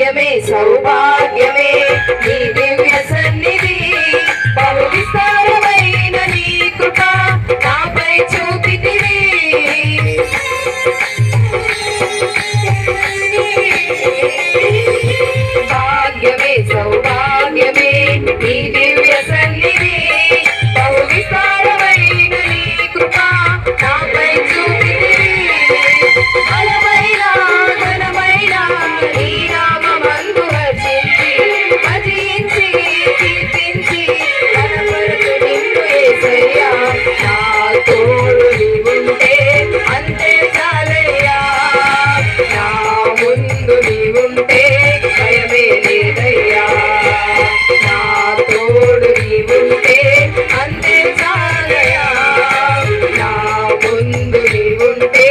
భాగ్యమే సౌభాగ్యమే నీ దివ్య సన్నిధి బహు విస్తారమైన నీ కృప నాపై చూపితివి భాగ్యమే సౌభాగ్యమే నీ దివ్య సన్నిధి బహు విస్తారమైన నీ కృప నాపై చూపితివి బలమైన ఘనమైన నీ నామమందు భజించి కీర్తించి కనపరచు నిన్ను యేసయ్యా నా తోడు నీవుంటే అంతే చాలయ్యా నా ముందు నీవుంటే భయమే లేదయ్యా నా తోడు నీవుంటే అంతే చాలయ్యా నా ముందు నీవుంటే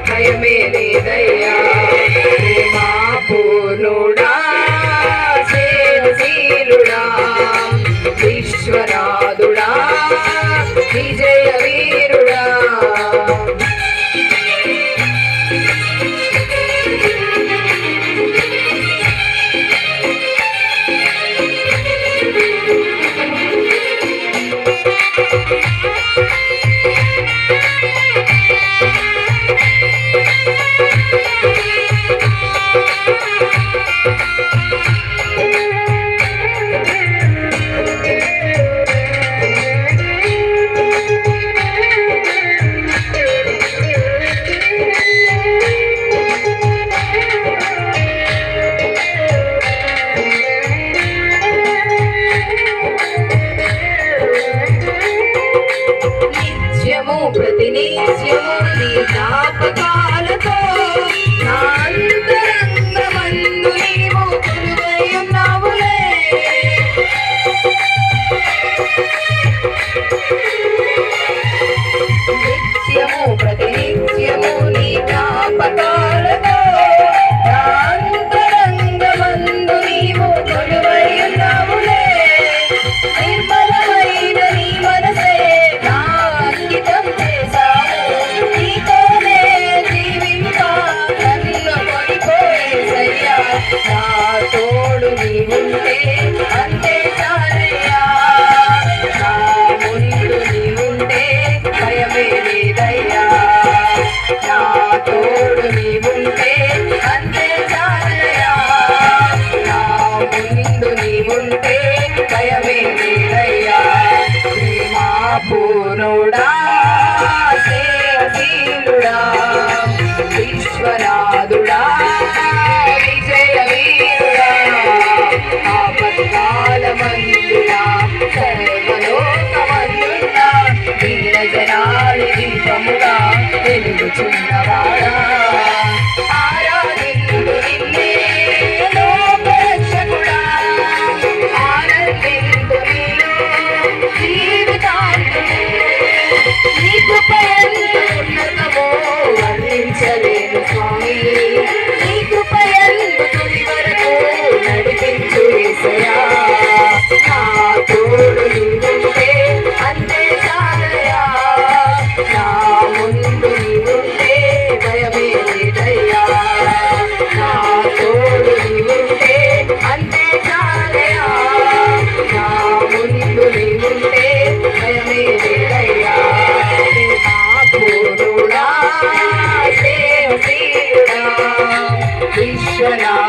భయమే లేదయ్యా ప్రేమా పూర్ణుడా స్నేహశీలుడా విశ్వనాథుడా విజయ వీరుడా ప్రతినిత్యము నీ జ్ఞాపకాలతో నా అంతరంగమందు నీవు కొలువై ఉన్నావులే నిత్యము ప్రతినిత్యము నీ జ్ఞాపకాలతో నా అంతరంగమందు నీవు కొలువై ఉన్నావులే నిర్మలమైన నీ మనసే నా అంకితం నా తోడు నీవుంటే అంతే చాలయ్యా నా ముందు నీవుంటే భయమే లేదయ్యా నా తోడు నీవుంటే అంతే చాలయ్యా నా ముందు నీవుంటే భయమే లేదయ్యా ప్రేమా పూర్ణుడా స్నేహశీలుడా విశ్వనాథుడా విజయ వీరుడా ఆపత్కాలమందునా సర్వలోకమందునా దీన జనాలి దీపముగా వెలుగుచున్నవాడా ఆరాధింతును నిన్నే లోకరక్షకుడా ఆనందింతు నీలో జీవితాంతము నీ కృప ఎంత ఉన్నతమో వర్ణించలేను స్వామి నీ కృప ఎంత తుది వరకు నడిపించు యేసయ్యా నా తోడు నీవుంటే అంతే చాలయ్యా నా ముందు నీవుంటే భయమే లేదయ్యా నా తోడు నీవుంటే అంతే చాలయ్యా నా ముందు నీవుంటే భయమే లేదయ్యా నా పూర్ణుడా స్నేహశీలుడా విశ్వనాథుడా